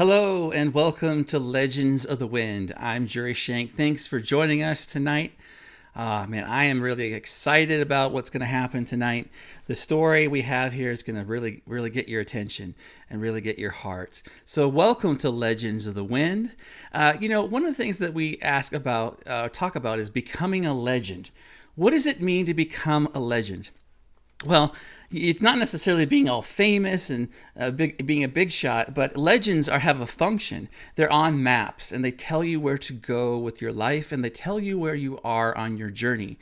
Hello and welcome to Legends of the Wind. I'm Jurri Schenck. Thanks for joining us tonight. Man, I am really excited about what's going to happen tonight. The story we have here is going to really get your attention and really get your heart. So welcome to Legends of the Wind. One of the things that we talk about is becoming a legend. What does it mean to become a legend? Well, it's not necessarily being all famous and being a big shot, but legends have a function. They're on maps, and they tell you where to go with your life, and they tell you where you are on your journey.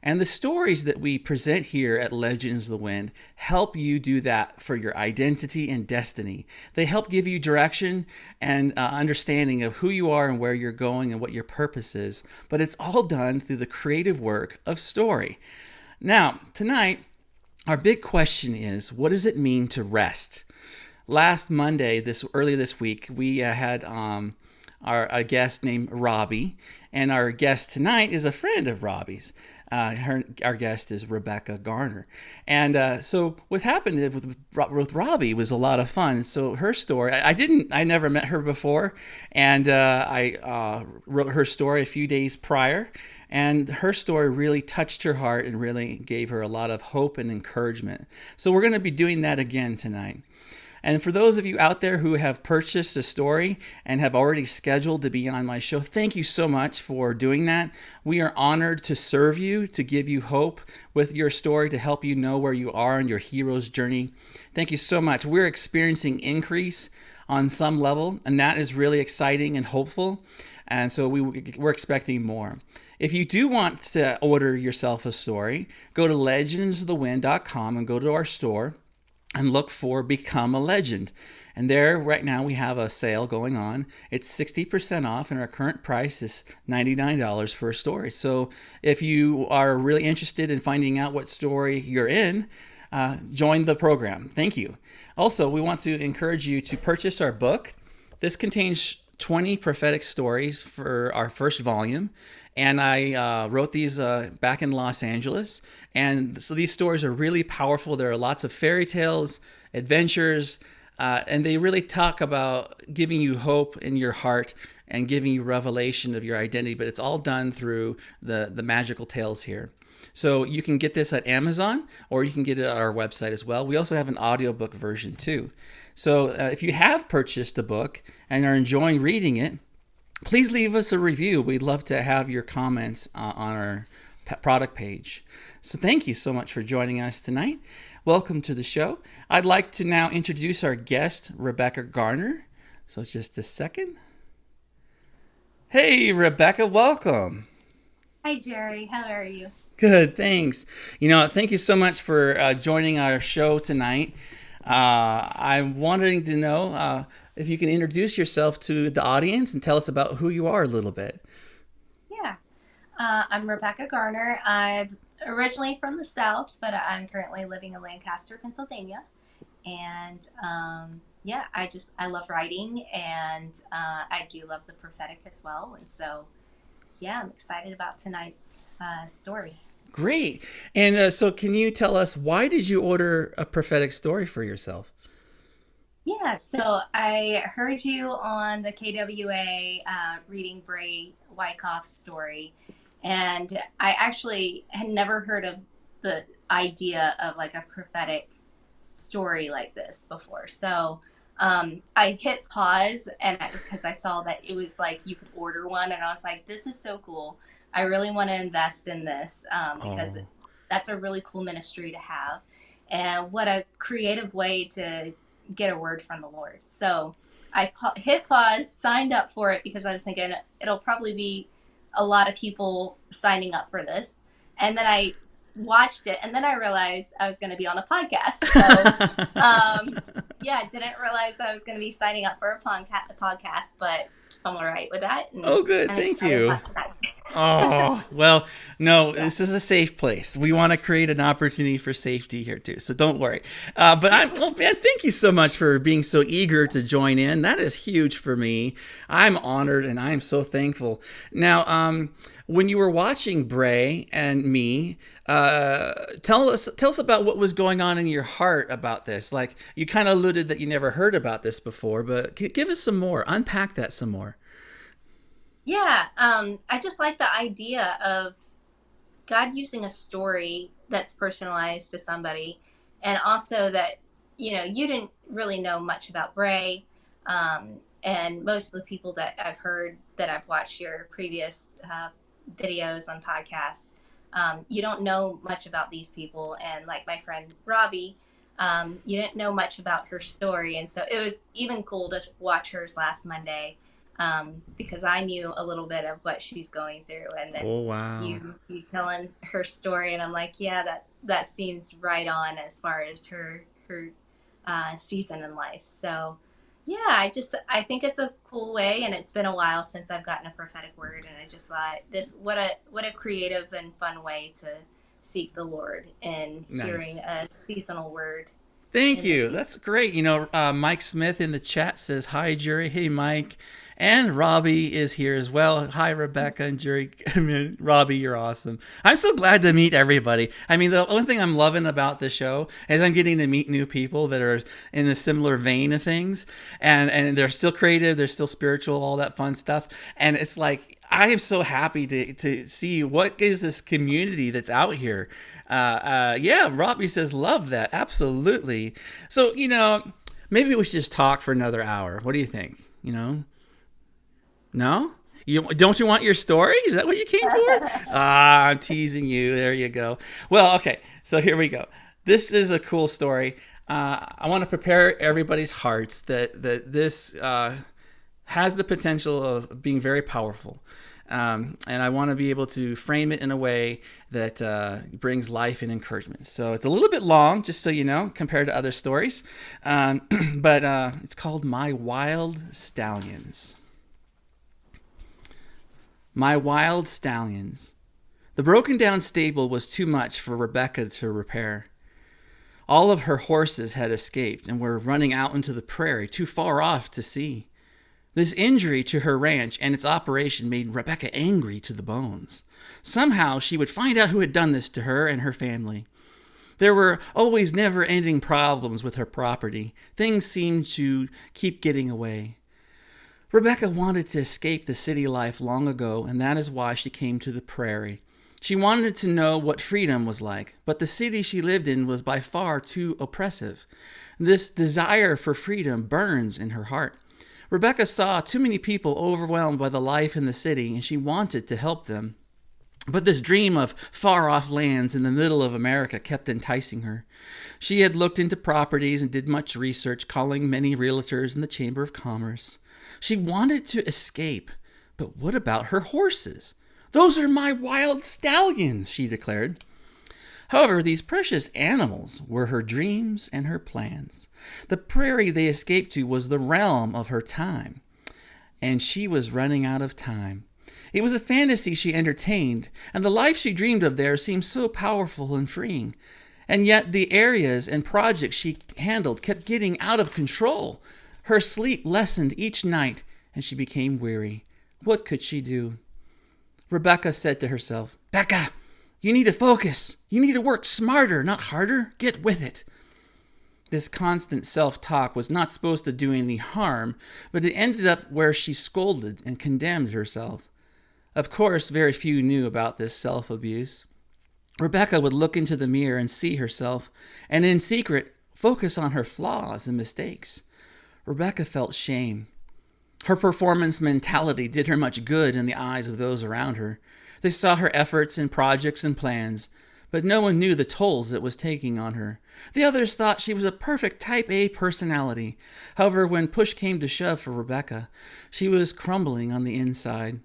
And the stories that we present here at Legends of the Wind help you do that for your identity and destiny. They help give you direction and understanding of who you are and where you're going and what your purpose is. But it's all done through the creative work of story. Now, tonight, our big question is, what does it mean to rest? Last Monday, earlier this week, we had a guest named Robbie, and our guest tonight is a friend of Robbie's. Our guest is Rebecca Garner. And so what happened with Robbie was a lot of fun. So her story, I never met her before, and I wrote her story a few days prior. And her story really touched her heart and really gave her a lot of hope and encouragement. So we're going to be doing that again tonight. And for those of you out there who have purchased a story and have already scheduled to be on my show, thank you so much for doing that. We are honored to serve you, to give you hope with your story, to help you know where you are on your hero's journey. Thank you so much. We're experiencing increase on some level, and that is really exciting and hopeful. And so we're expecting more. If you do want to order yourself a story, go to legendsofthewind.com and go to our store and look for Become a Legend. And there, right now, we have a sale going on. It's 60% off, and our current price is $99 for a story. So if you are really interested in finding out what story you're in, join the program. Thank you. Also, we want to encourage you to purchase our book. This contains 20 prophetic stories for our first volume, and I wrote these back in Los Angeles, and so these stories are really powerful. There are lots of fairy tales, adventures, and they really talk about giving you hope in your heart and giving you revelation of your identity, but it's all done through the magical tales here. So you can get this at Amazon, or you can get it at our website as well. We also have an audiobook version too. So if you have purchased a book and are enjoying reading it, please leave us a review. We'd love to have your comments on our product page. So thank you so much for joining us tonight. Welcome to the show. I'd like to now introduce our guest, Rebecca Garner. So just a second. Hey, Rebecca, welcome. Hi, Jerry. How are you? Good, thanks. Thank you so much for joining our show tonight. I'm wanting to know if you can introduce yourself to the audience and tell us about who you are a little bit. Yeah. I'm Rebecca Garner. I'm originally from the South, but I'm currently living in Lancaster, Pennsylvania. And I love writing, and I do love the prophetic as well. And so, I'm excited about tonight's story. Great. And so can you tell us, why did you order a prophetic story for yourself? Yeah, so I heard you on the KWA reading Bray Wyckoff's story, and I actually had never heard of the idea of like a prophetic story like this before. So I hit pause because I saw that it was like you could order one, and I was like, this is so cool. I really want to invest in this because that's a really cool ministry to have. And what a creative way to get a word from the Lord. So I hit pause, signed up for it because I was thinking it'll probably be a lot of people signing up for this. And then I watched it, and then I realized I was going to be on a podcast. So, didn't realize I was going to be signing up for a podcast, but I'm all right with that. Oh, good. Thank you. Oh, well, no, Yeah. this is a safe place. We want to create an opportunity for safety here too. So don't worry. But oh man, thank you so much for being so eager to join in. That is huge for me. I'm honored and I'm so thankful. Now, when you were watching Bray and me, tell us about what was going on in your heart about this. Like you kind of alluded that you never heard about this before, but give us some more. Unpack that some more. Yeah, I just like the idea of God using a story that's personalized to somebody, and also that you didn't really know much about Bray, and most of the people that I've heard that I've watched your previous videos on podcasts, you don't know much about these people, and like my friend Robbie. You didn't know much about her story, and so it was even cool to watch hers last Monday, because I knew a little bit of what she's going through, and then Oh wow. you telling her story, and I'm like, yeah, that seems right on as far as her season in life. So yeah, I think it's a cool way, and it's been a while since I've gotten a prophetic word, and I just thought this what a creative and fun way to seek the Lord in hearing Nice. a seasonal word Thank in this you. season. That's great. Mike Smith in the chat says, hi, Jurri. Hey, Mike. And Robbie is here as well. Hi, Rebecca and Jurri. I mean, Robbie, you're awesome. I'm so glad to meet everybody. I mean, the only thing I'm loving about the show is I'm getting to meet new people that are in a similar vein of things. And they're still creative, they're still spiritual, all that fun stuff. And it's like, I am so happy to see what is this community that's out here. Yeah, Robbie says, love that. Absolutely. So, maybe we should just talk for another hour. What do you think? No? Don't you want your story? Is that what you came for? Ah, I'm teasing you. There you go. Well, okay. So here we go. This is a cool story. I want to prepare everybody's hearts that this has the potential of being very powerful. And I want to be able to frame it in a way that brings life and encouragement. So it's a little bit long, just so you know, compared to other stories. But it's called My Wild Stallions. My Wild Stallions. The broken down stable was too much for Rebecca to repair. All of her horses had escaped and were running out into the prairie, too far off to see. This injury to her ranch and its operation made Rebecca angry to the bones. Somehow she would find out who had done this to her and her family. There were always never-ending problems with her property. Things seemed to keep getting away. Rebecca wanted to escape the city life long ago, and that is why she came to the prairie. She wanted to know what freedom was like, but the city she lived in was by far too oppressive. This desire for freedom burns in her heart. Rebecca saw too many people overwhelmed by the life in the city, and she wanted to help them. But this dream of far-off lands in the middle of America kept enticing her. She had looked into properties and did much research, calling many realtors in the Chamber of Commerce. She wanted to escape, but what about her horses? Those are my wild stallions, she declared. However, these precious animals were her dreams and her plans. The prairie they escaped to was the realm of her time, and she was running out of time. It was a fantasy she entertained, and the life she dreamed of there seemed so powerful and freeing. And yet the areas and projects she handled kept getting out of control. Her sleep lessened each night, and she became weary. What could she do? Rebecca said to herself, Becca, you need to focus. You need to work smarter, not harder. Get with it. This constant self-talk was not supposed to do any harm, but it ended up where she scolded and condemned herself. Of course, very few knew about this self-abuse. Rebecca would look into the mirror and see herself, and in secret, focus on her flaws and mistakes. Rebecca felt shame. Her performance mentality did her much good in the eyes of those around her. They saw her efforts and projects and plans, but no one knew the tolls it was taking on her. The others thought she was a perfect type A personality. However, when push came to shove for Rebecca, she was crumbling on the inside.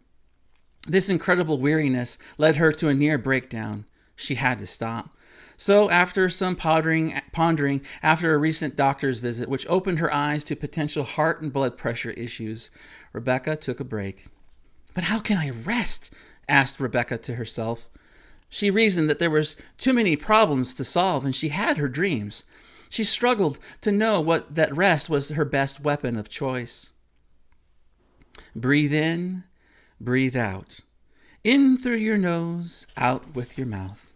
This incredible weariness led her to a near breakdown. She had to stop. So after some pondering after a recent doctor's visit, which opened her eyes to potential heart and blood pressure issues, Rebecca took a break. But how can I rest asked Rebecca to herself. She reasoned that there was too many problems to solve, and she had her dreams. She struggled to know that rest was her best weapon of choice. Breathe in, breathe out. In through your nose, out with your mouth.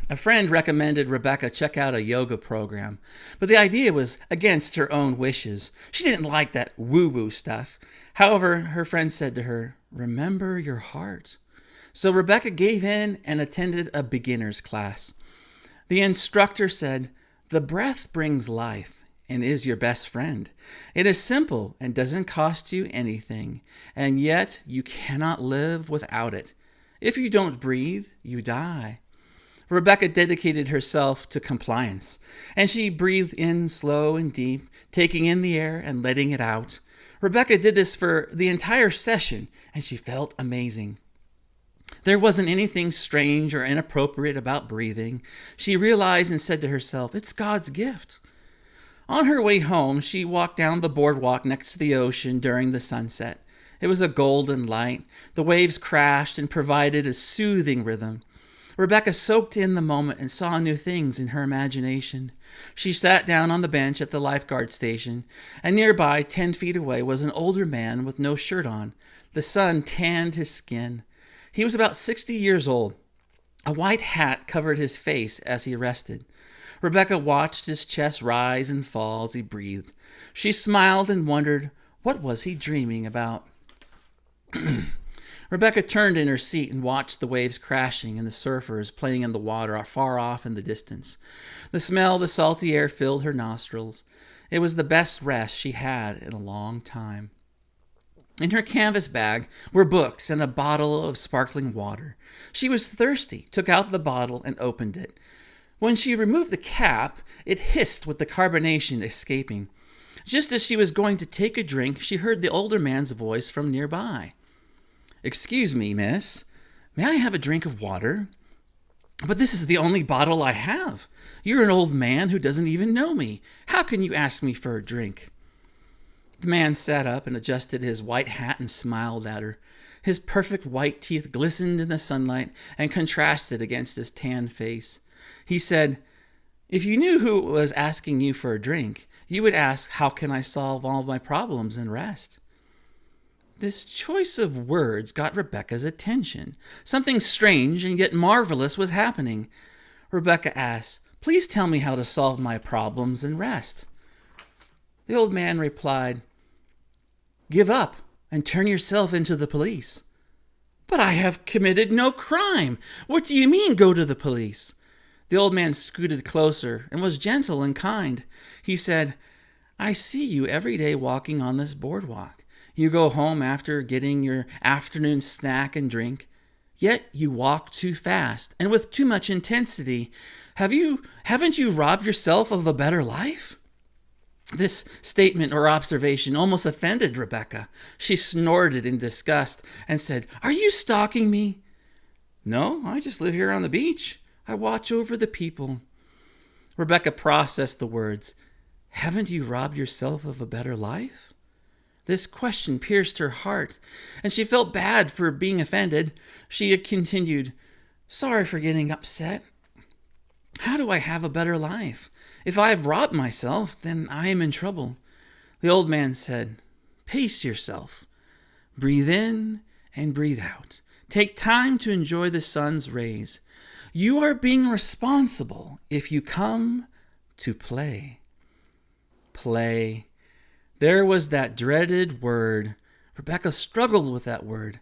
A friend recommended Rebecca check out a yoga program, but the idea was against her own wishes. She didn't like that woo-woo stuff. However, her friend said to her, "Remember your heart." So Rebecca gave in and attended a beginner's class. The instructor said, "The breath brings life and is your best friend. It is simple and doesn't cost you anything, and yet you cannot live without it. If you don't breathe, you die." Rebecca dedicated herself to compliance, and she breathed in slow and deep, taking in the air and letting it out. Rebecca did this for the entire session, and she felt amazing. There wasn't anything strange or inappropriate about breathing. She realized and said to herself, "It's God's gift." On her way home, she walked down the boardwalk next to the ocean during the sunset. It was a golden light. The waves crashed and provided a soothing rhythm. Rebecca soaked in the moment and saw new things in her imagination. She sat down on the bench at the lifeguard station, and nearby, 10 feet away, was an older man with no shirt on. The sun tanned his skin. He was about 60 years old. A white hat covered his face as he rested. Rebecca watched his chest rise and fall as he breathed. She smiled and wondered, what was he dreaming about? Rebecca turned in her seat and watched the waves crashing and the surfers playing in the water far off in the distance. The smell of the salty air filled her nostrils. It was the best rest she had in a long time. In her canvas bag were books and a bottle of sparkling water. She was thirsty, took out the bottle, and opened it. When she removed the cap, it hissed with the carbonation escaping. Just as she was going to take a drink, she heard the older man's voice from nearby. "Excuse me, miss. May I have a drink of water? But this is the only bottle I have. You're an old man who doesn't even know me. How can you ask me for a drink?" The man sat up and adjusted his white hat and smiled at her. His perfect white teeth glistened in the sunlight and contrasted against his tanned face. He said, "If you knew who was asking you for a drink, you would ask, 'How can I solve all my problems and rest?'" This choice of words got Rebecca's attention. Something strange and yet marvelous was happening. Rebecca asked, "Please tell me how to solve my problems and rest." The old man replied, "Give up and turn yourself into the police." "But I have committed no crime. What do you mean, go to the police?" The old man scooted closer and was gentle and kind. He said, "I see you every day walking on this boardwalk. You go home after getting your afternoon snack and drink. Yet you walk too fast and with too much intensity. Haven't you robbed yourself of a better life?" This statement or observation almost offended Rebecca. She snorted in disgust and said, "Are you stalking me?" "No, I just live here on the beach. I watch over the people." Rebecca processed the words. "Haven't you robbed yourself of a better life?" This question pierced her heart, and she felt bad for being offended. She had continued, "Sorry for getting upset. How do I have a better life? If I have robbed myself, then I am in trouble." The old man said, "Pace yourself. Breathe in and breathe out. Take time to enjoy the sun's rays. You are being responsible if you come to play." Play. There was that dreaded word. Rebecca struggled with that word.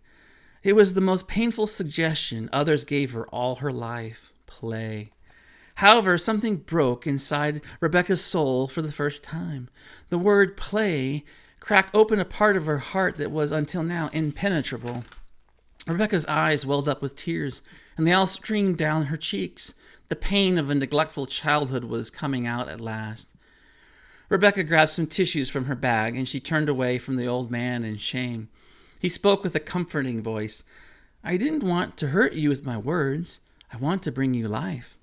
It was the most painful suggestion others gave her all her life. Play. However, something broke inside Rebecca's soul for the first time. The word play cracked open a part of her heart that was until now impenetrable. Rebecca's eyes welled up with tears, and they all streamed down her cheeks. The pain of a neglectful childhood was coming out at last. Rebecca grabbed some tissues from her bag, and she turned away from the old man in shame. He spoke with a comforting voice. "I didn't want to hurt you with my words. I want to bring you life."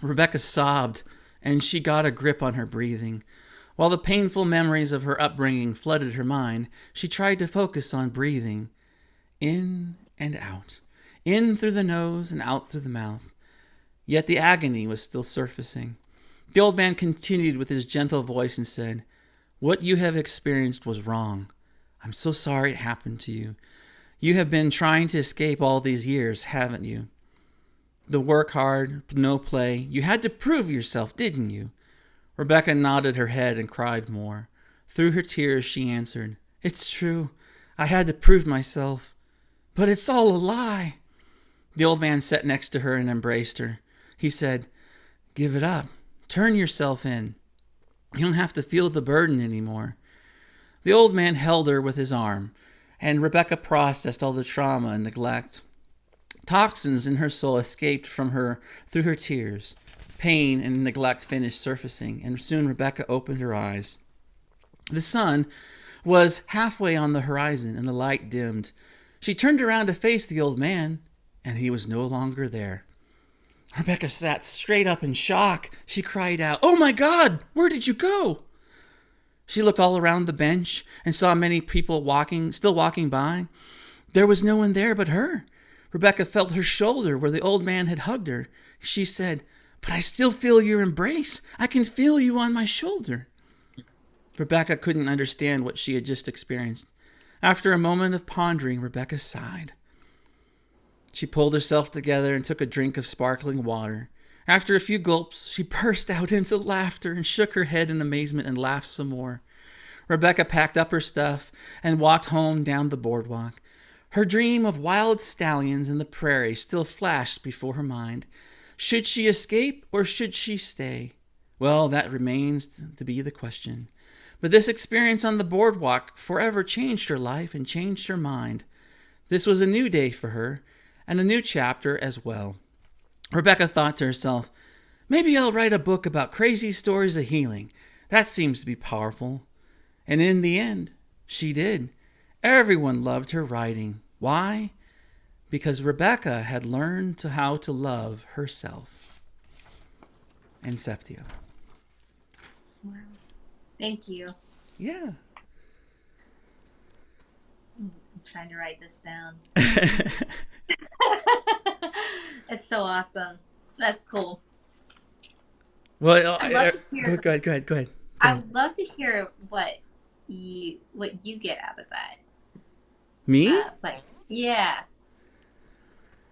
Rebecca sobbed, and she got a grip on her breathing. While the painful memories of her upbringing flooded her mind, she tried to focus on breathing. In and out, in through the nose and out through the mouth. Yet the agony was still surfacing. The old man continued with his gentle voice and said, "What you have experienced was wrong. I'm so sorry it happened to you. You have been trying to escape all these years, haven't you? The work hard, no play. You had to prove yourself, didn't you?" Rebecca nodded her head and cried more. Through her tears, she answered, "It's true. I had to prove myself. But it's all a lie." The old man sat next to her and embraced her. He said, "Give it up. Turn yourself in. You don't have to feel the burden anymore." The old man held her with his arm, and Rebecca processed all the trauma and neglect. Toxins in her soul escaped from her through her tears. Pain and neglect finished surfacing, and soon Rebecca opened her eyes. The sun was halfway on the horizon, and the light dimmed. She turned around to face the old man, and he was no longer there. Rebecca sat straight up in shock. She cried out, "Oh my God, where did you go?" She looked all around the bench and saw many people still walking by. There was no one there but her. Rebecca felt her shoulder where the old man had hugged her. She said, "But I still feel your embrace. I can feel you on my shoulder." Rebecca couldn't understand what she had just experienced. After a moment of pondering, Rebecca sighed. She pulled herself together and took a drink of sparkling water. After a few gulps, she burst out into laughter and shook her head in amazement and laughed some more. Rebecca packed up her stuff and walked home down the boardwalk. Her dream of wild stallions in the prairie still flashed before her mind. Should she escape or should she stay? Well, that remains to be the question. But this experience on the boardwalk forever changed her life and changed her mind. This was a new day for her, and a new chapter as well. Rebecca thought to herself, maybe I'll write a book about crazy stories of healing. That seems to be powerful. And in the end, she did. Everyone loved her writing. Why? Because Rebecca had learned how to love herself. Inceptio. Wow. Thank you. Yeah. I'm trying to write this down. It's so awesome. That's cool. Well, I'd love to hear, go ahead. I would love to hear what you get out of that. Me? Yeah.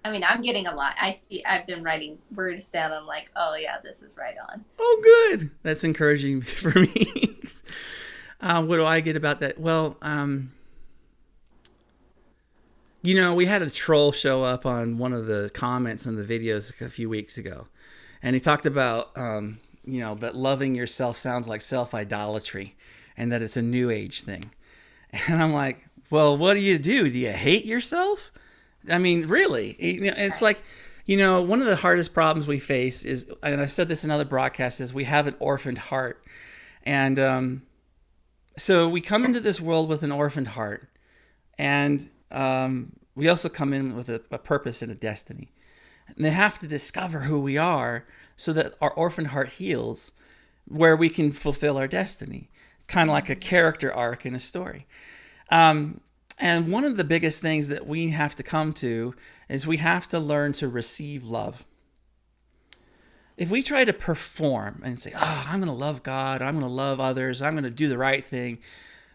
I mean, I'm getting a lot. I've been writing words down. I'm like, oh yeah, this is right on. Oh, good. That's encouraging for me. What do I get about that? Well, we had a troll show up on one of the comments on the videos a few weeks ago. And he talked about, that loving yourself sounds like self-idolatry and that it's a new age thing. And I'm like, well, what do? Do you hate yourself? I mean, really? It's like, one of the hardest problems we face is, and I've said this in other broadcasts, is we have an orphaned heart. And so we come into this world with an orphaned heart. And we also come in with a purpose and a destiny. And they have to discover who we are so that our orphaned heart heals, where we can fulfill our destiny. It's kind of like a character arc in a story. And one of the biggest things that we have to come to is we have to learn to receive love. If we try to perform and say, I'm going to love God, I'm going to love others, I'm going to do the right thing,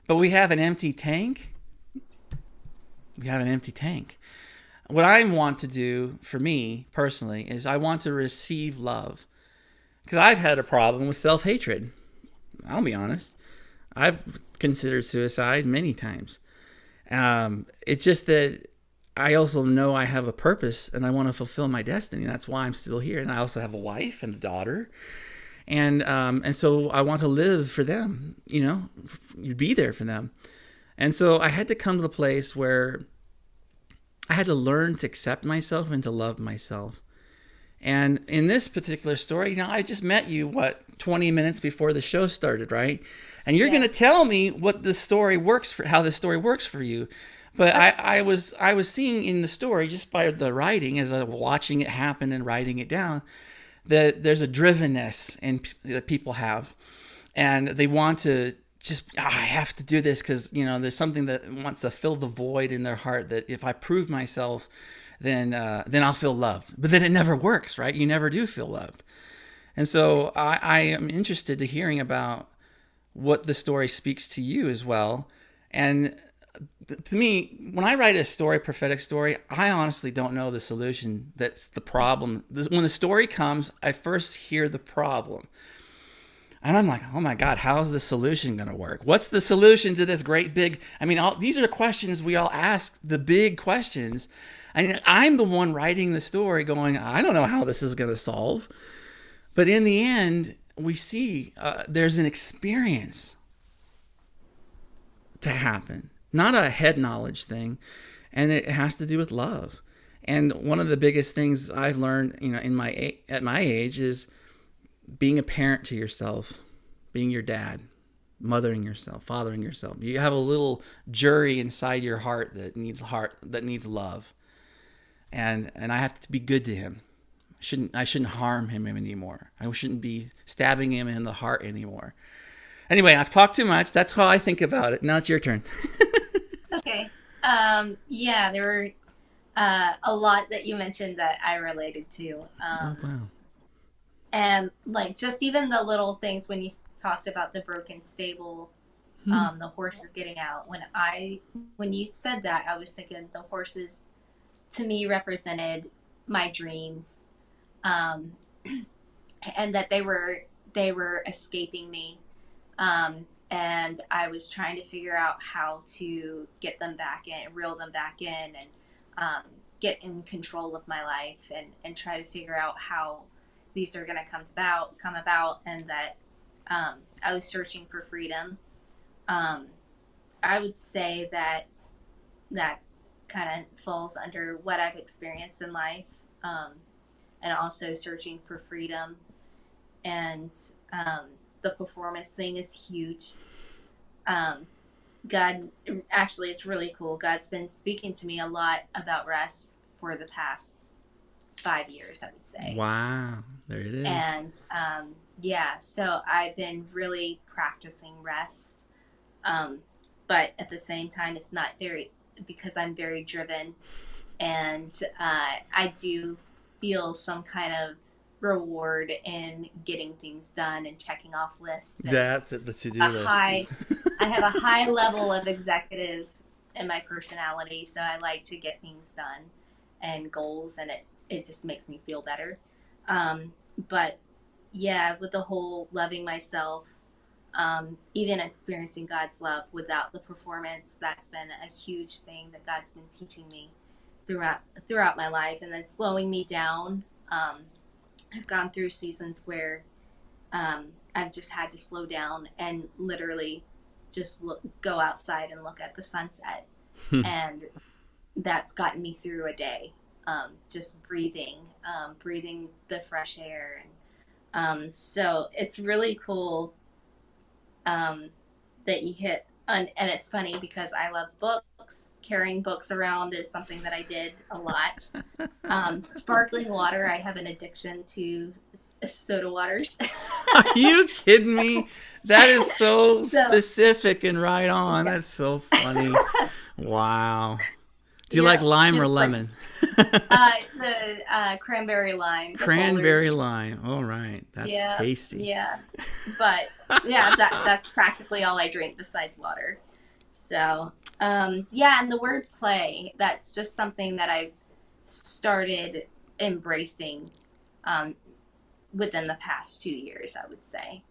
but we have an empty tank, What I want to do for me personally is I want to receive love. Because I've had a problem with self-hatred. I'll be honest. I've considered suicide many times. It's just that I also know I have a purpose and I want to fulfill my destiny. That's why I'm still here. And I also have a wife and a daughter. And so I want to live for them, be there for them. And so I had to come to the place where I had to learn to accept myself and to love myself. And in this particular story, I just met you, 20 minutes before the show started, right? And you're going to tell me what the story how the story works for you. But I was seeing in the story, just by the writing, as I was watching it happen and writing it down, that there's a drivenness that people have. And they want to just I have to do this because there's something that wants to fill the void in their heart, that if I prove myself, then I'll feel loved. But then it never works, right? You never do feel loved. And so I am interested to hearing about what the story speaks to you as well. And to me, when I write a story, prophetic story, I honestly don't know the solution. That's the problem. When the story comes, I first hear the problem. And I'm like, oh my God, how's the solution going to work? What's the solution to this great big, these are the questions we all ask, the big questions. I'm the one writing the story going, I don't know how this is going to solve. But in the end, we see there's an experience to happen, not a head knowledge thing. And it has to do with love. And one of the biggest things I've learned, at my age is being a parent to yourself, being your dad, mothering yourself, fathering yourself. You have a little Jurri inside your heart that needs love. And I have to be good to him. I shouldn't harm him anymore. I shouldn't be stabbing him in the heart anymore. Anyway, I've talked too much. That's how I think about it. Now it's your turn. Okay. Yeah, there were a lot that you mentioned that I related to. Oh, wow. And like just even the little things when you talked about the broken stable, the horses getting out. When you said that, I was thinking the horses to me represented my dreams, and that they were escaping me, and I was trying to figure out how to get them back in, reel them back in, and get in control of my life, and try to figure out how these are going to come about, and that I was searching for freedom. I would say that kind of falls under what I've experienced in life, and also searching for freedom. And the performance thing is huge. God, actually, it's really cool. God's been speaking to me a lot about rest for the past 5 years, I would say. Wow, there it is. And so I've been really practicing rest, but at the same time, it's not because I'm very driven, and I do feel some kind of reward in getting things done and checking off lists. That's the to-do list. I have a high level of executive in my personality, so I like to get things done and goals, and it just makes me feel better. But yeah, with the whole loving myself, even experiencing God's love without the performance, that's been a huge thing that God's been teaching me throughout my life, and then slowing me down. I've gone through seasons where I've just had to slow down and literally just go outside and look at the sunset. And that's gotten me through a day. Just breathing the fresh air. And so it's really cool that you hit, and it's funny because I love books. Carrying books around is something that I did a lot. Sparkling water, I have an addiction to soda waters. Are you kidding me? That is so specific and right on. Yeah. That's so funny. Wow. Do you like lime or lemon? The cranberry lime. Cranberry lime. All right. That's tasty. Yeah. But yeah, that's practically all I drink besides water. So, and the word play, that's just something that I've started embracing within the past 2 years, I would say.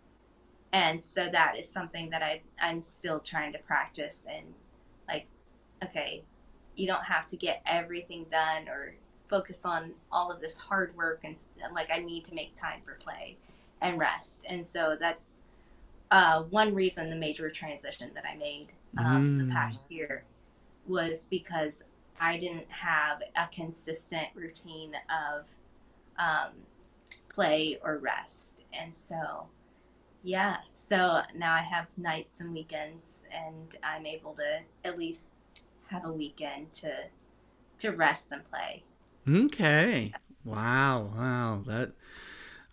And so that is something that I'm still trying to practice, and like, okay, you don't have to get everything done or focus on all of this hard work, and like I need to make time for play and rest. And so that's one reason the major transition that I made the past year was because I didn't have a consistent routine of play or rest. And so so now I have nights and weekends, and I'm able to at least have a weekend to rest and play. Okay. Wow. That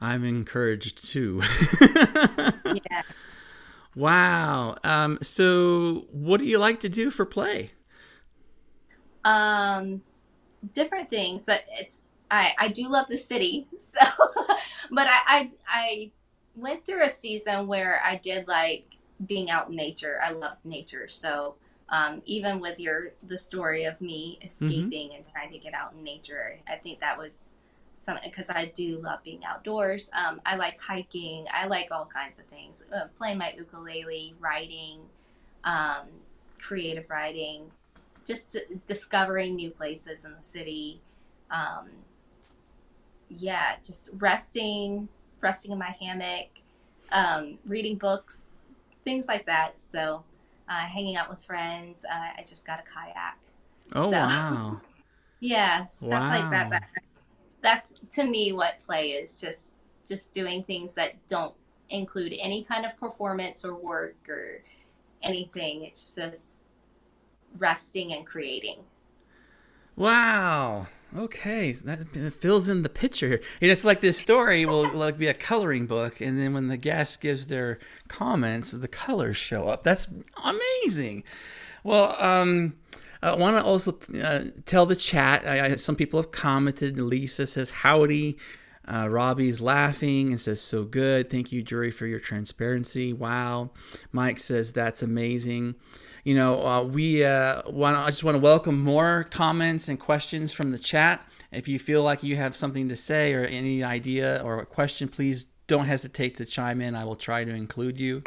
I'm encouraged too. Yeah. Wow. So what do you like to do for play? Um, Different things, but I do love the city. So, but I went through a season where I did like being out in nature. I loved nature. So, even with the story of me Mm-hmm. escaping and trying to get out in nature, I think that was something because I do love being outdoors. I like hiking. I like all kinds of things. Playing my ukulele, writing, um, creative writing, just discovering new places in the city. Um, yeah, just resting in my hammock, reading books, things like that. So, hanging out with friends. I just got a kayak. Oh, So, wow. yeah, stuff like that. Wow. That's to me what play is, just doing things that don't include any kind of performance or work or anything. It's just resting and creating. Wow. Okay, that fills in the picture here. And it's like this story will like be a coloring book, and then when the guest gives their comments, the colors show up. That's amazing. Well, I want to also tell the chat. Some people have commented. Lisa says, "Howdy." Robbie's laughing and says, "So good. Thank you, Jurri, for your transparency." Wow. Mike says, "That's amazing." I just want to welcome more comments and questions from the chat. If you feel like you have something to say or any idea or a question, please don't hesitate to chime in. I will try to include you.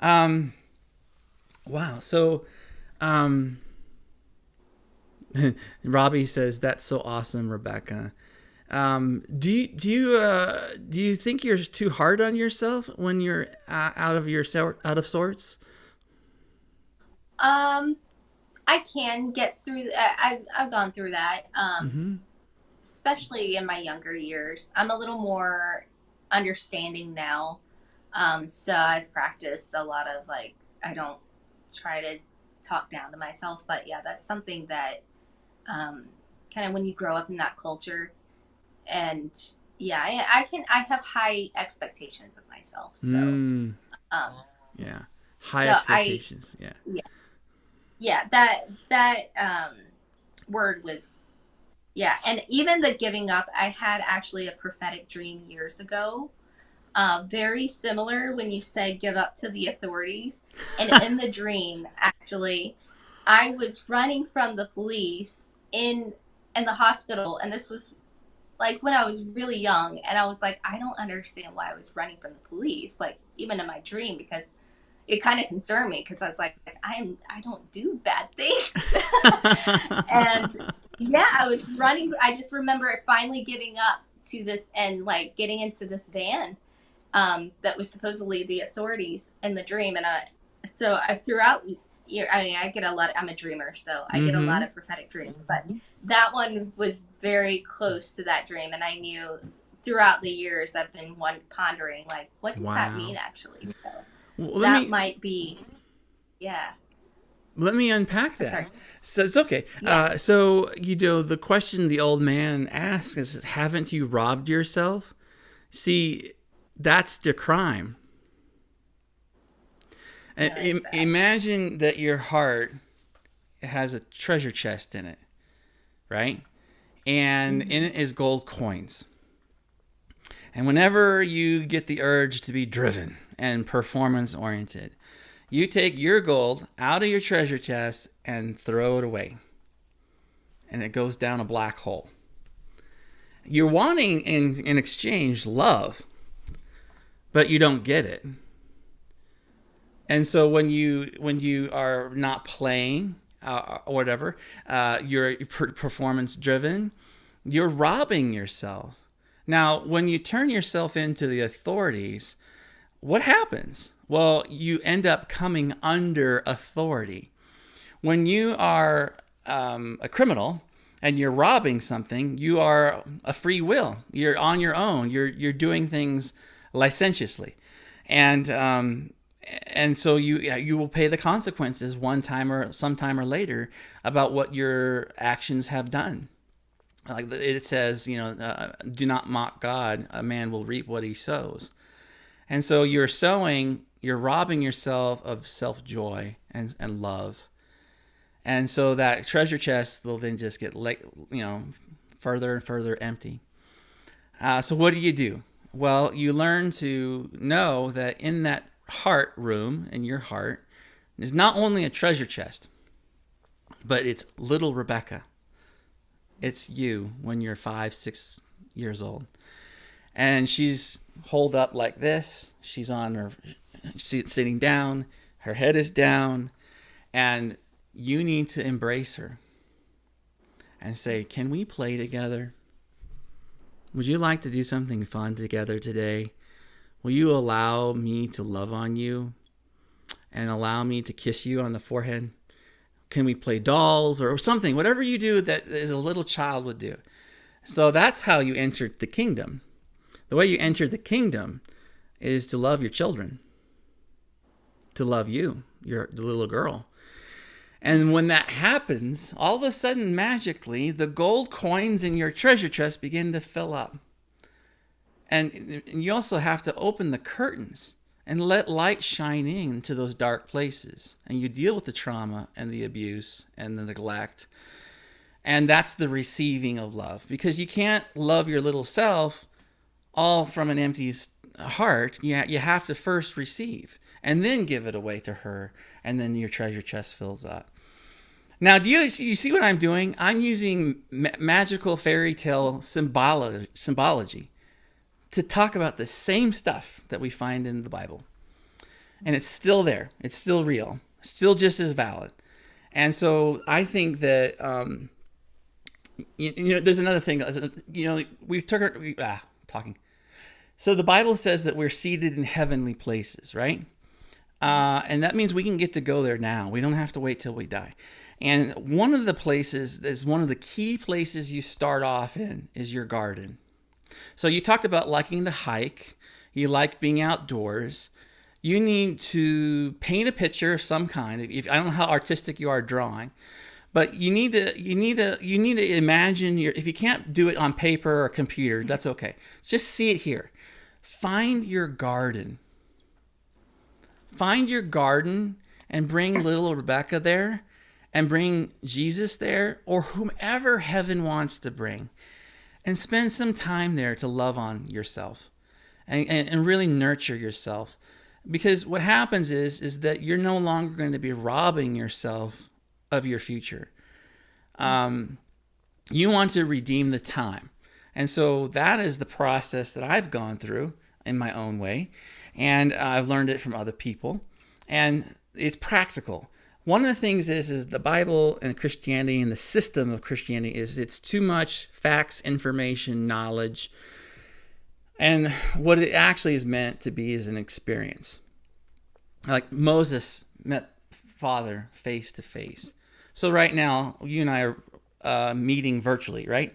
Um, wow. So, um, Robbie says, "That's so awesome, Rebecca." Do you think you're too hard on yourself when you're out of sorts? Um, I can get through. I've gone through that, Mm-hmm. especially in my younger years. I'm a little more understanding now. So I've practiced a lot of like I don't try to talk down to myself, but yeah, that's something that um, kind of when you grow up in that culture, and yeah, I have high expectations of myself. So Mm, um, yeah. High so I expectations. Yeah. yeah yeah that word was. Yeah, and even the giving up, I had actually a prophetic dream years ago. Very similar when you say give up to the authorities. And in the dream, actually, I was running from the police in the hospital, and this was like when I was really young, and I was like, I don't understand why I was running from the police, like even in my dream, because it kind of concerned me because I was like, I don't do bad things. And yeah, I was running. I just remember finally giving up to this and like getting into this van that was supposedly the authorities in the dream. And I throughout year, I mean, I get a lot. I'm a dreamer, so I get a lot Mm-hmm. of prophetic dreams. But that one was very close to that dream, and I knew throughout the years I've been pondering like, what does that mean Wow. actually? So Well, that might be, yeah. let me unpack that. Sorry. So it's okay. Yeah. The question the old man asks is, "Haven't you robbed yourself?" See, that's the crime. I like that. Imagine that your heart has a treasure chest in it, right? And in Mm-hmm. it is gold coins. And whenever you get the urge to be driven and performance oriented, you take your gold out of your treasure chest and throw it away. And it goes down a black hole. You're wanting in exchange love, but you don't get it. And so when you are not playing or whatever, you're performance driven, you're robbing yourself. Now, when you turn yourself into the authorities, what happens? Well, you end up coming under authority. When you are a criminal and you're robbing something, you are a free will. You're on your own. You're doing things licentiously, and so you will pay the consequences one time or sometime or later about what your actions have done. Like it says, do not mock God. A man will reap what he sows. And so you're sowing, you're robbing yourself of self-joy and love. And so that treasure chest will then just get, further and further empty. So what do? Well, you learn to know that in that heart room, in your heart, is not only a treasure chest, but it's little Rebecca. It's you when you're 5, 6 years old. And she's holed up like this. She's sitting down. Her head is down. And you need to embrace her and say, can we play together? Would you like to do something fun together today? Will you allow me to love on you and allow me to kiss you on the forehead? Can we play dolls or something? Whatever you do that as a little child would do. So that's how you entered the kingdom. The way you enter the kingdom is to love your children, to love you, the little girl. And when that happens, all of a sudden, magically, the gold coins in your treasure chest begin to fill up. And you also have to open the curtains and let light shine into those dark places. And you deal with the trauma and the abuse and the neglect. And that's the receiving of love. Because you can't love your little self all from an empty heart. You have to first receive and then give it away to her. And then your treasure chest fills up. Now, do you see what I'm doing? I'm using magical fairy tale symbology to talk about the same stuff that we find in the Bible. And it's still there. It's still real. Still just as valid. And so I think that, there's another thing. Talking. So the Bible says that we're seated in heavenly places, right? And that means we can get to go there now. We don't have to wait till we die. And one of the places, is one of the key places you start off in, is your garden. So you talked about liking to hike. You like being outdoors. You need to paint a picture of some kind. I don't know how artistic you are drawing, but you need to imagine if you can't do it on paper or computer, that's okay. Just see it here. Find your garden. Find your garden and bring little Rebecca there and bring Jesus there or whomever heaven wants to bring and spend some time there to love on yourself and really nurture yourself. Because what happens is that you're no longer going to be robbing yourself of your future. You want to redeem the time. And so that is the process that I've gone through in my own way. And I've learned it from other people. And it's practical. One of the things is the Bible and Christianity and the system of Christianity is it's too much facts, information, knowledge. And what it actually is meant to be is an experience. Like Moses met Father face to face. So right now, you and I are meeting virtually, right?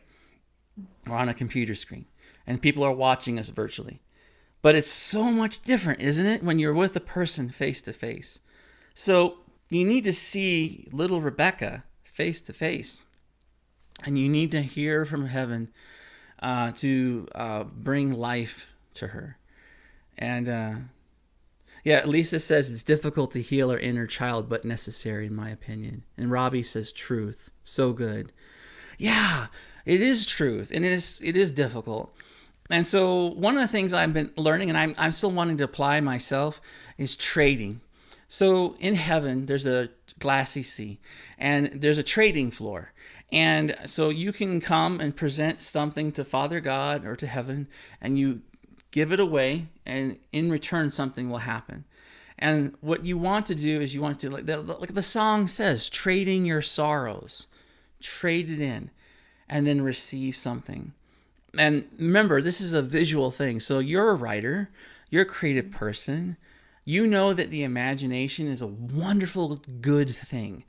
We're on a computer screen. And people are watching us virtually. But it's so much different, isn't it, when you're with a person face to face? So you need to see little Rebecca face to face. And you need to hear from heaven to bring life to her. And Alisha says it's difficult to heal our inner child, but necessary, in my opinion. And Robbie says truth. So good. Yeah, it is truth. And it is difficult. And so one of the things I've been learning, and I'm still wanting to apply myself, is trading. So in heaven, there's a glassy sea, and there's a trading floor. And so you can come and present something to Father God or to heaven, and you give it away, and in return, something will happen. And what you want to do is you want to, like the song says, trading your sorrows, trade it in, and then receive something. And remember, this is a visual thing. So you're a writer, you're a creative person. You know that the imagination is a wonderful, good thing.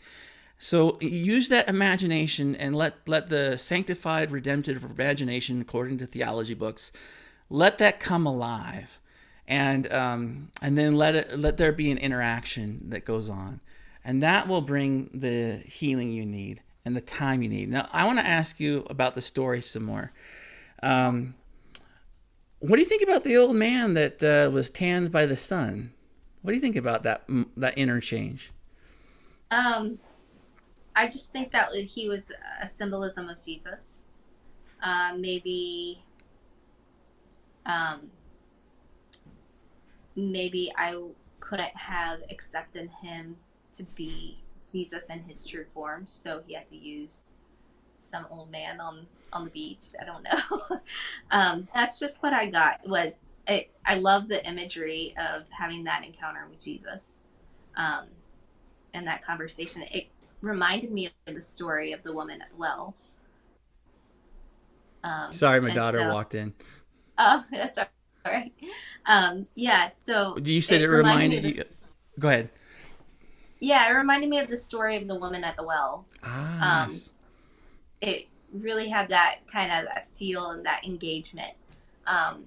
So use that imagination and let the sanctified, redemptive imagination, according to theology books, let that come alive. And then let there be an interaction that goes on. And that will bring the healing you need and the time you need. Now, I want to ask you about the story some more. One What do you think about the old man that was tanned by the sun? What do you think about that interchange? Um, I just think that he was a symbolism of Jesus. Maybe, um, maybe I couldn't have accepted him to be Jesus in his true form, so he had to use some old man on the beach. I don't know. That's just what I got. I love the imagery of having that encounter with Jesus, um, and that conversation. It reminded me of the story of the woman at the well. Sorry, my And daughter so, walked in. oh, that's all right. Yeah, so You said it it reminded me reminded of you. this. Go ahead. Yeah, it reminded me of the story of the woman at the well. Ah, Um, nice. it really had that kind of that feel and that engagement, um,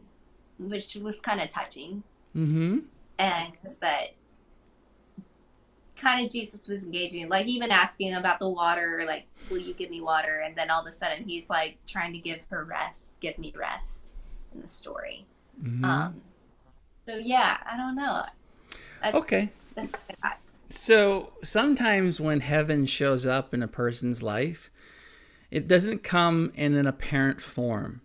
which was kind of touching, Mm-hmm. and just that kind of Jesus was engaging, like even asking about the water, like, "Will you give me water?" And then all of a sudden, he's like trying to give her rest, give me rest, in the story. Mm-hmm. Um, so yeah, I don't know. That's Okay. that's what I got. So sometimes when heaven shows up in a person's life, it doesn't come in an apparent form.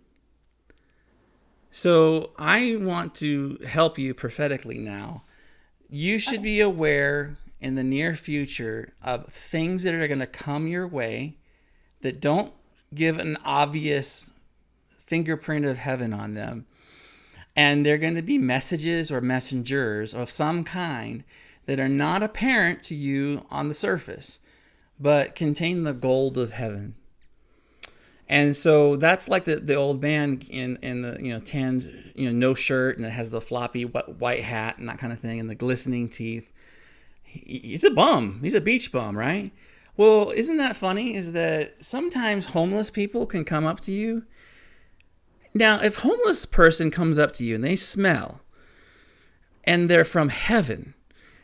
So I want to help you prophetically now. You should Okay. be aware in the near future of things that are going to come your way that don't give an obvious fingerprint of heaven on them. And they're going to be messages or messengers of some kind that are not apparent to you on the surface, but contain the gold of heaven. And so that's like the old man in the tanned no shirt, and it has the floppy white hat and that kind of thing and the glistening teeth. He's a bum. He's a beach bum, right? Well, isn't that funny? Is that sometimes homeless people can come up to you. Now, if a homeless person comes up to you and they smell and they're from heaven,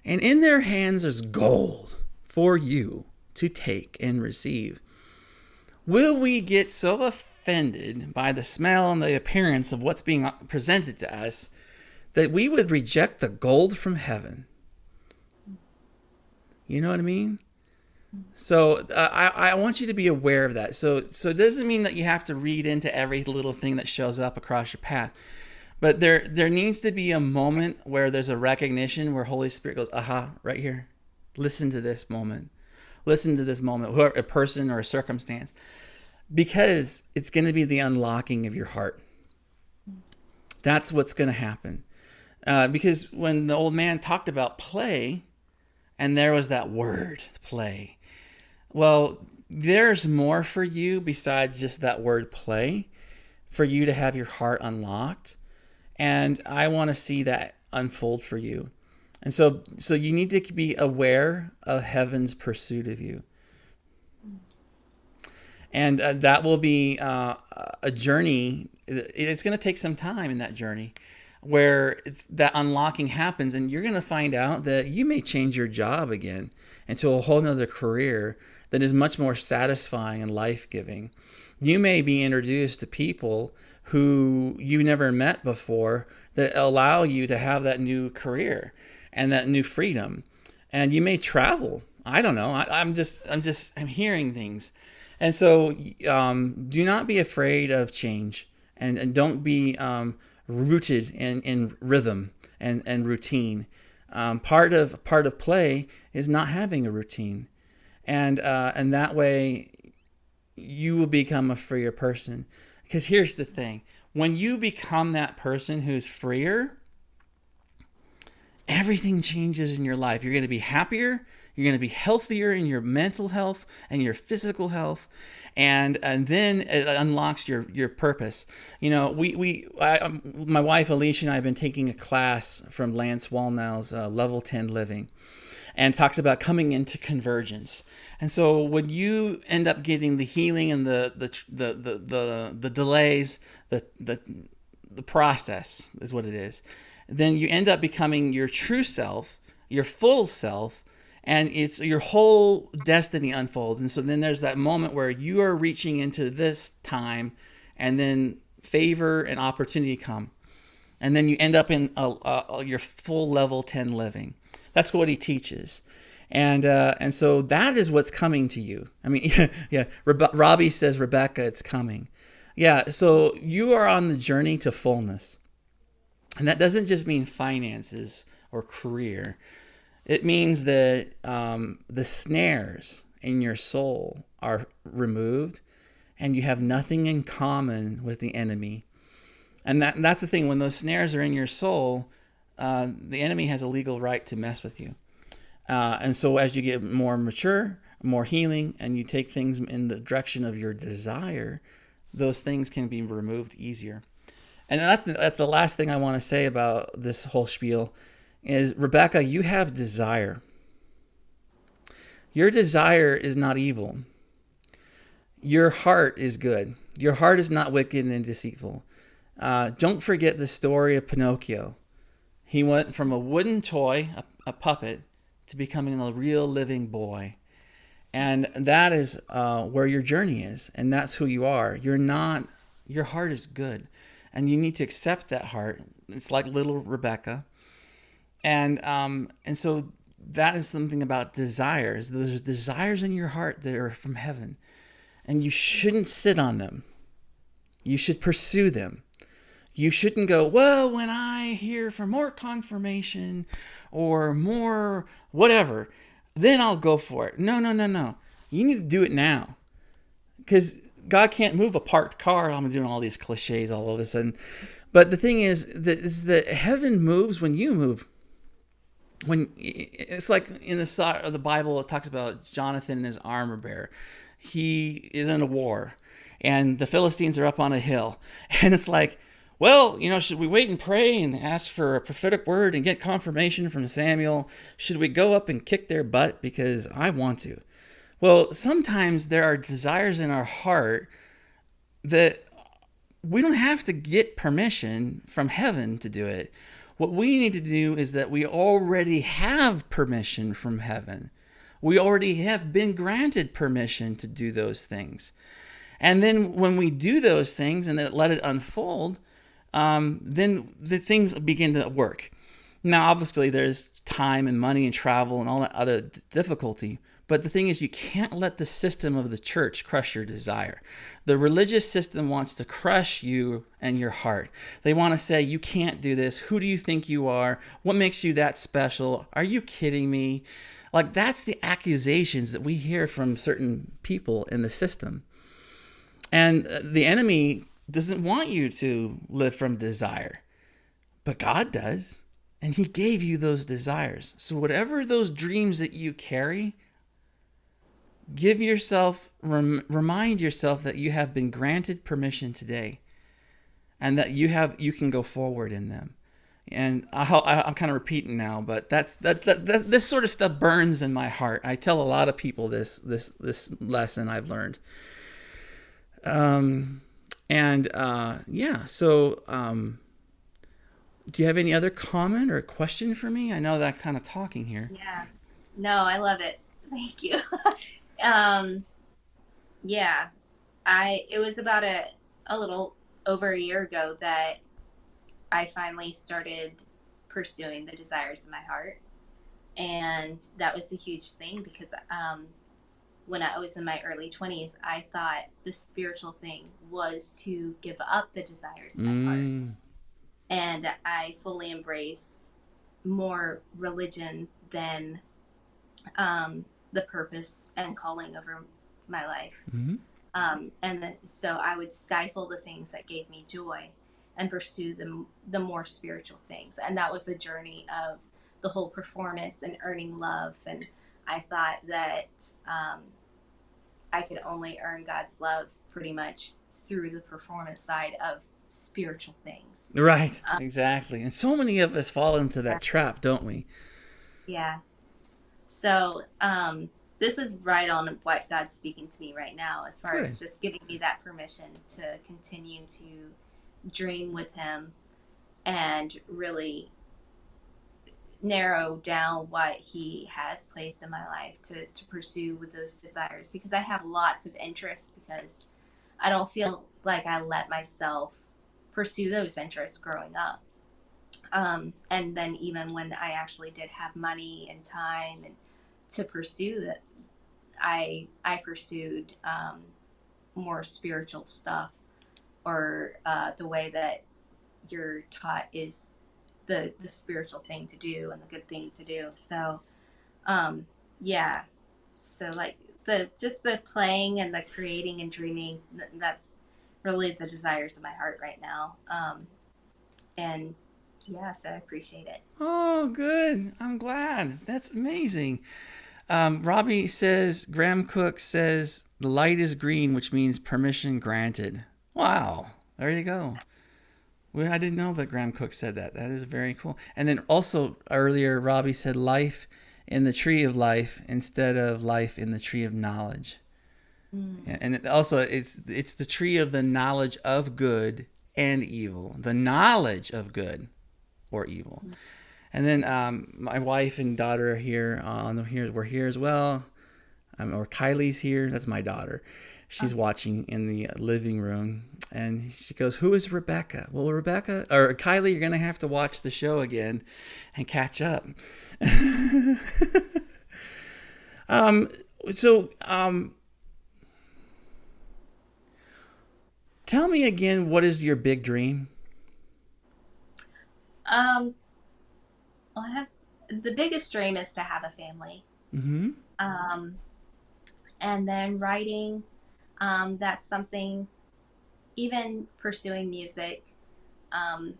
and in their hands is gold for you to take and receive, will we get so offended by the smell and the appearance of what's being presented to us that we would reject the gold from heaven? You know what I mean? So I want you to be aware of that. So it doesn't mean that you have to read into every little thing that shows up across your path. But there needs to be a moment where there's a recognition where Holy Spirit goes, aha, right here. Listen to this moment. Listen to this moment, whoever, a person or a circumstance, because it's going to be the unlocking of your heart. That's what's going to happen. Because when the old man talked about play, and there was that word, play. Well, there's more for you besides just that word play, for you to have your heart unlocked. And I want to see that unfold for you. And so you need to be aware of heaven's pursuit of you. And that will be a journey. It's going to take some time in that journey where that unlocking happens, and you're going to find out that you may change your job again into a whole nother career that is much more satisfying and life-giving. You may be introduced to people who you never met before that allow you to have that new career and that new freedom. And you may travel. I don't know. I'm hearing things. And so do not be afraid of change, and don't be rooted in rhythm and routine. Part of play is not having a routine. And that way you will become a freer person. Because here's the thing. When you become that person who's freer, everything changes in your life. You're going to be happier. You're going to be healthier in your mental health and your physical health. And then it unlocks your purpose. You know, my wife Alisha and I have been taking a class from Lance Wallnau's Level 10 Living, and talks about coming into convergence. And so when you end up getting the healing and the delays, the process is what it is, then you end up becoming your true self, your full self, and it's your whole destiny unfolds. And so then there's that moment where you are reaching into this time, and then favor and opportunity come. and then you end up in your full level 10 living. That's what he teaches. And so that is what's coming to you. I mean, yeah. Robbie says, Rebecca, it's coming. Yeah. So you are on the journey to fullness, and that doesn't just mean finances or career. It means that the snares in your soul are removed, and you have nothing in common with the enemy. And that's the thing. When those snares are in your soul, the enemy has a legal right to mess with you. And so as you get more mature, more healing, and you take things in the direction of your desire, those things can be removed easier. And that's the last thing I want to say about this whole spiel is, Rebecca, you have desire. Your desire is not evil. Your heart is good. Your heart is not wicked and deceitful. Don't forget the story of Pinocchio. He went from a wooden toy, a puppet, to becoming a real living boy. And that is where your journey is. And that's who you are. Your heart is good. And you need to accept that heart. It's like little Rebecca. And so that is something about desires. There's desires in your heart that are from heaven. And you shouldn't sit on them. You should pursue them. You shouldn't go, well, when I hear for more confirmation or more whatever, then I'll go for it. No. You need to do it now. Because God can't move a parked car. I'm doing all these cliches all of a sudden. But the thing is that heaven moves when you move. When it's like in the start of the Bible, it talks about Jonathan and his armor bearer. He is in a war, and the Philistines are up on a hill. And it's like, well, should we wait and pray and ask for a prophetic word and get confirmation from Samuel? Should we go up and kick their butt because I want to? Well, sometimes there are desires in our heart that we don't have to get permission from heaven to do it. What we need to do is that we already have permission from heaven. We already have been granted permission to do those things. And then when we do those things and then let it unfold, then the things begin to work. Now, obviously, there's time and money and travel and all that other difficulty. But the thing is, you can't let the system of the church crush your desire. The religious system wants to crush you and your heart. They want to say, you can't do this. Who do you think you are? What makes you that special? Are you kidding me? Like, that's the accusations that we hear from certain people in the system. And the enemy doesn't want you to live from desire, but God does. And he gave you those desires. So whatever those dreams that you carry, remind yourself that you have been granted permission today, and that you can go forward in them. And I'm kind of repeating now, but that's this sort of stuff burns in my heart. I tell a lot of people this lesson I've learned. Do you have any other comment or question for me? I know that I'm kind of talking here. Yeah. No, I love it. Thank you. Um, yeah, it was about a little over a year ago that I finally started pursuing the desires of my heart. And that was a huge thing because when I was in my early 20s, I thought the spiritual thing was to give up the desires of my heart. And I fully embraced more religion than the purpose and calling over my life. Mm-hmm. So I would stifle the things that gave me joy and pursue the more spiritual things. And that was a journey of the whole performance and earning love. And I thought that I could only earn God's love pretty much through the performance side of spiritual things. Right, exactly. And so many of us fall into that trap, don't we? Yeah. So this is right on what God's speaking to me right now, as far as just giving me that permission to continue to dream with him and really narrow down what he has placed in my life to pursue with those desires, because I have lots of interests, because I don't feel like I let myself pursue those interests growing up. And then even when I actually did have money and time and to pursue that, I pursued more spiritual stuff, or the way that you're taught is the spiritual thing to do and the good thing to do. So um, yeah, so like the just the playing and the creating and dreaming, that's really the desires of my heart right now. And yeah, so I appreciate it. Oh, good. I'm glad. That's amazing. Robbie says, Graham Cook says, the light is green, which means permission granted. Wow. There you go. Well, I didn't know that Graham Cook said that. That is very cool. And then also earlier, Robbie said life in the tree of life instead of life in the tree of knowledge. Mm. And also, it's the tree of the knowledge of good and evil. The knowledge of good or evil. And then my wife and daughter are here we're here as well. Or Kylie's here. That's my daughter. She's watching in the living room, and she goes, "Who is Rebecca?" Well, Rebecca or Kylie, you're gonna have to watch the show again and catch up. um, so tell me again, what is your big dream? Um, well, I have the biggest dream is to have a family. Mm-hmm. Um, and then writing, that's something, even pursuing music. Um,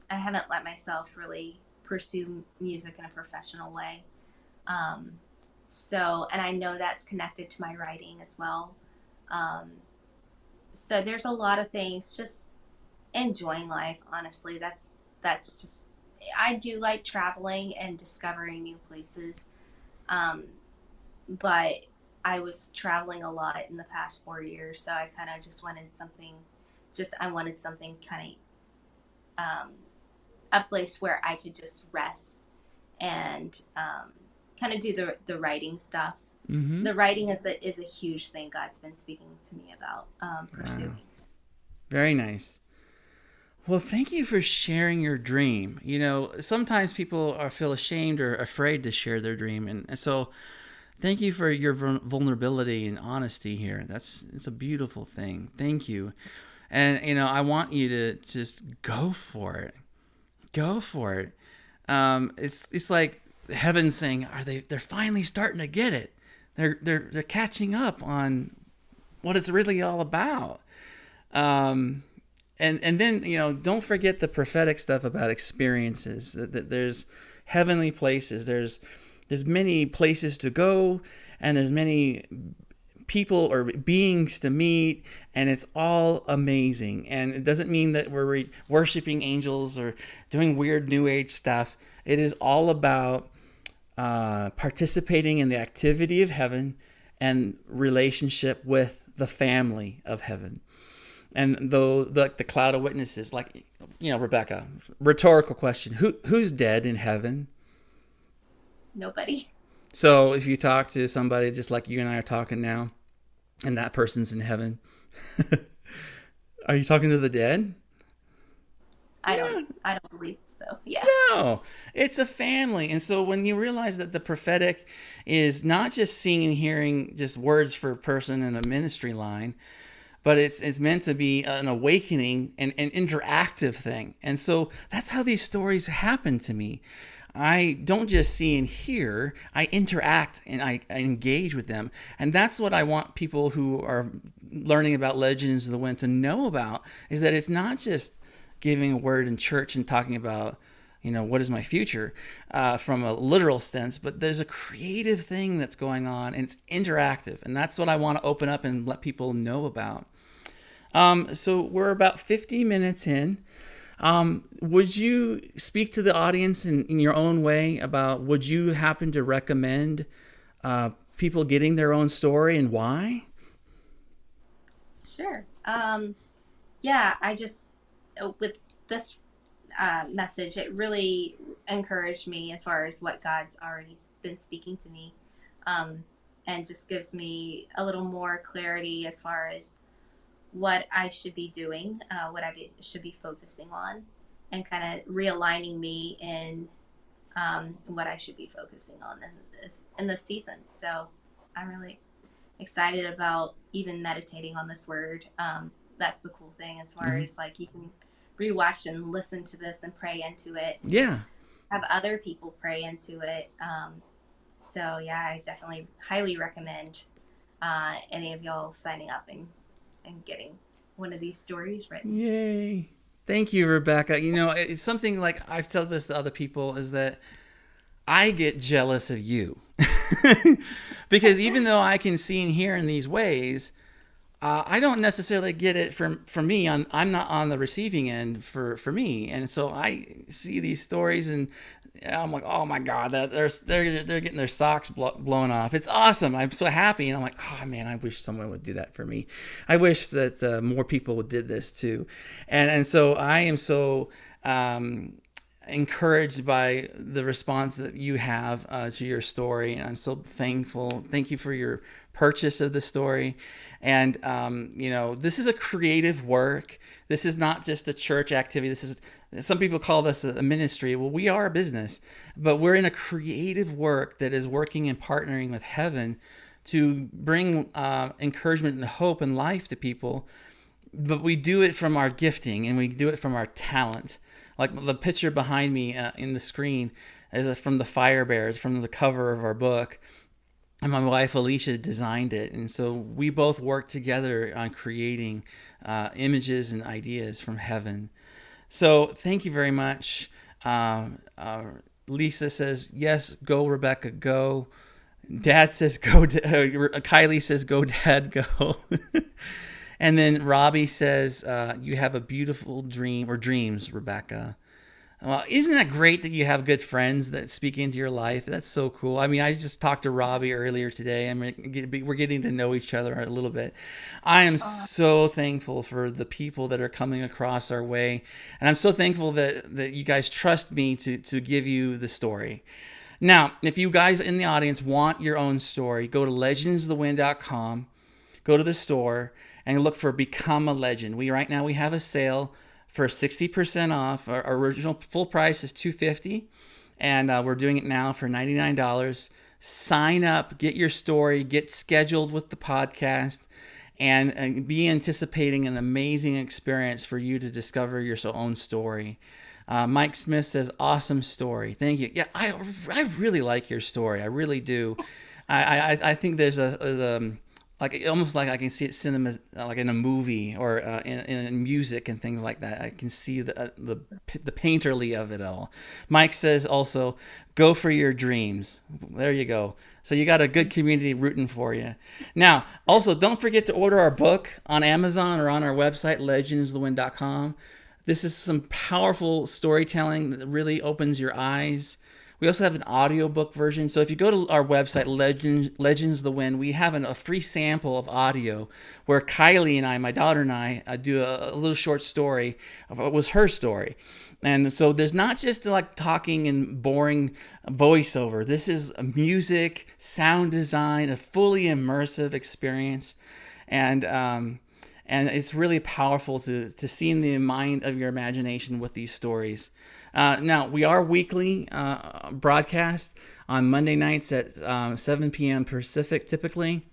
I haven't let myself really pursue music in a professional way. Um, and I know that's connected to my writing as well. Um, so there's a lot of things, just enjoying life, honestly. That's just, I do like traveling and discovering new places. Um, but I was traveling a lot in the past 4 years, so I kind of just wanted something, I wanted something kind of, a place where I could just rest and kind of do the writing stuff. Mm-hmm. The writing is a huge thing God's been speaking to me about Wow. pursuing. Very nice. Well, thank you for sharing your dream. Sometimes people feel ashamed or afraid to share their dream, and so thank you for your vulnerability and honesty here. It's a beautiful thing. Thank you. And I want you to just go for it. Go for it. It's like heaven saying, they're finally starting to get it. They're catching up on what it's really all about. Um, and then don't forget the prophetic stuff about experiences. That there's heavenly places. There's many places to go, and there's many people or beings to meet, and it's all amazing. And it doesn't mean that we're worshiping angels or doing weird new age stuff. It is all about participating in the activity of heaven and relationship with the family of heaven. And though the cloud of witnesses, like Rebecca, rhetorical question: who's dead in heaven? Nobody. So if you talk to somebody just like you and I are talking now, and that person's in heaven, are you talking to the dead? Yeah. I don't believe so. Yeah. No, it's a family. And so when you realize that the prophetic is not just seeing and hearing just words for a person in a ministry line, but it's meant to be an awakening and an interactive thing. And so that's how these stories happen to me. I don't just see and hear, I interact and I engage with them. And that's what I want people who are learning about Legends of the Wind to know about, is that it's not just giving a word in church and talking about, what is my future from a literal sense, but there's a creative thing that's going on, and it's interactive. And that's what I want to open up and let people know about. So we're about 50 minutes in. Would you speak to the audience in your own way about, would you happen to recommend people getting their own story and why? Sure. Yeah, I just, with this message, it really encouraged me as far as what God's already been speaking to me, and just gives me a little more clarity as far as what I should be doing, should be focusing on. and kind of realigning me in what I should be focusing on in this season. So I'm really excited about even meditating on this word. That's the cool thing as far Mm-hmm. as like you can rewatch and listen to this and pray into it and Yeah. have other people pray into it. So yeah, I definitely highly recommend any of y'all signing up and getting one of these stories written. Yay. Thank you, Rebecca. You know, it's something like I've told this to other people is that I get jealous of you. Because even though I can see and hear in these ways, I don't necessarily get it from me. I'm not on the receiving end for me, and so I see these stories and I'm like, oh my god, they're getting their socks blown off. It's awesome. I'm so happy, and I'm like, oh man, I wish someone would do that for me. I wish that more people did this too, and so I am so. Encouraged by the response that you have to your story, and I'm so thankful. Thank you for your purchase of the story. And you know, this is a creative work. This is not just a church activity. This is, some people call this a ministry. Well, we are a business, but we're in a creative work that is working and partnering with heaven to bring encouragement and hope and life to people. But we do it from our gifting, and we do it from our talent. Like the picture behind me in the screen is from the Fire Bears, from the cover of our book. And my wife Alisha designed it, and so we both worked together on creating images and ideas from heaven. So thank you very much. Lisa says, yes, go Rebecca, go. Dad says, go. Kylie says, go Dad, go. And then Robbie says, you have a beautiful dream, or dreams, Rebecca. Well, isn't that great that you have good friends that speak into your life? That's so cool. I mean, I just talked to Robbie earlier today. I mean, we're getting to know each other a little bit. I am so thankful for the people that are coming across our way. And I'm so thankful that you guys trust me to give you the story. Now, if you guys in the audience want your own story, go to legendsthewind.com, go to the store, and look for Become a Legend. Right now we have a sale for 60% off. Our original full price is $250, and we're doing it now for $99. Sign up, get your story, get scheduled with the podcast, and be anticipating an amazing experience for you to discover your own story. Mike Smith says, awesome story. Thank you. Yeah, I really like your story. I really do. I think there's a like almost like I can see it cinema, like in a movie or in music and things like that. I can see the painterly of it all. Mike says also, go for your dreams. There you go. So you got a good community rooting for you. Now, also don't forget to order our book on Amazon or on our website, legendsthewind.com. This is some powerful storytelling that really opens your eyes. We also have an audiobook version. So if you go to our website, Legends the Wind, we have a free sample of audio where Kylie and I, my daughter and I, do a little short story of what was her story. And so there's not just like talking and boring voiceover. This is music, sound design, a fully immersive experience. And it's really powerful to see in the mind of your imagination with these stories. Now, we are weekly broadcast on Monday nights at 7 p.m. Pacific, typically.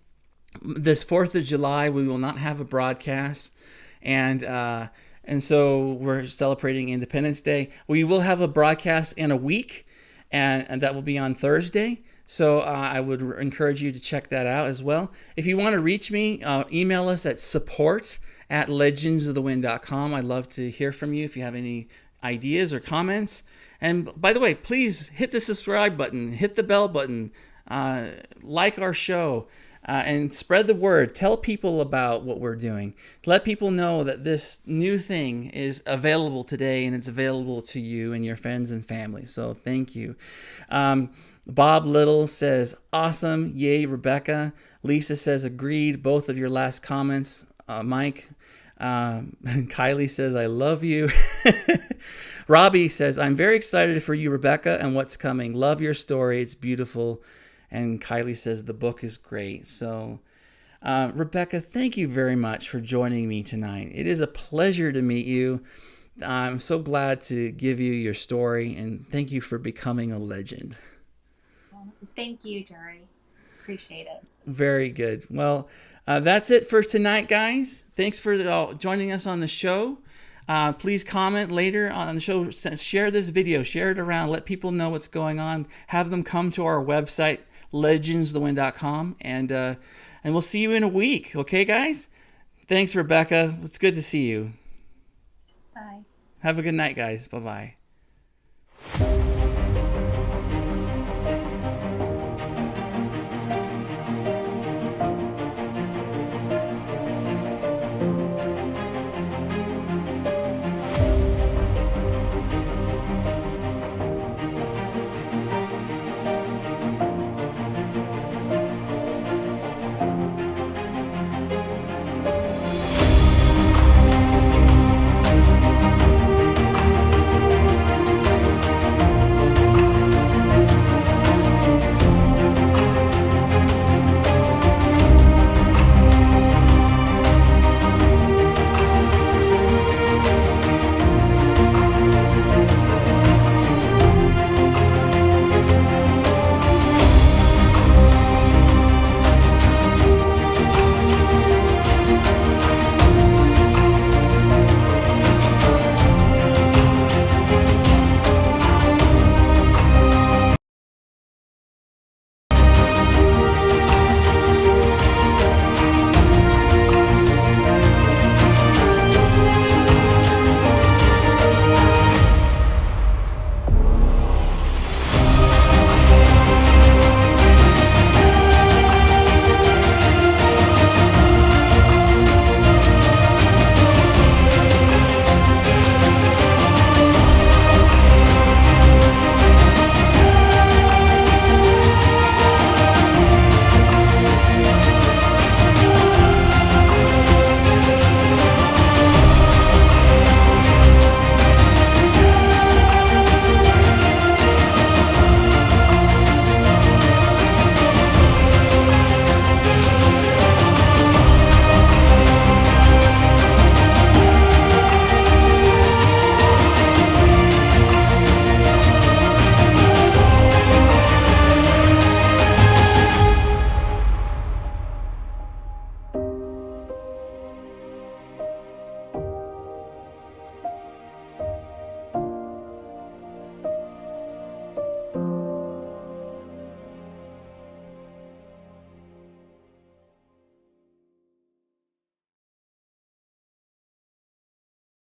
This 4th of July, we will not have a broadcast, and so we're celebrating Independence Day. We will have a broadcast in a week, and that will be on Thursday. So I would encourage you to check that out as well. If you want to reach me, email us at support@legendsofthewind.com. I'd love to hear from you if you have any ideas or comments. And by the way, please hit the subscribe button, hit the bell button, like our show, and spread the word. Tell people about what we're doing. Let people know that this new thing is available today, and it's available to you and your friends and family. So thank you. Bob Little says, awesome. Yay, Rebecca. Lisa says, agreed. Both of your last comments, Mike. Kylie says, I love you. Robbie says, I'm very excited for you, Rebecca, and what's coming. Love your story. It's beautiful. And Kylie says, the book is great. So, Rebecca, thank you very much for joining me tonight. It is a pleasure to meet you. I'm so glad to give you your story, and thank you for becoming a legend. Thank you, Jurri. Appreciate it. Very good. Well, that's it for tonight, guys. Thanks for joining us on the show. Please comment later on the show. Share this video. Share it around. Let people know what's going on. Have them come to our website, legendsthewind.com, and we'll see you in a week. Okay, guys? Thanks, Rebecca. It's good to see you. Bye. Have a good night, guys. Bye-bye.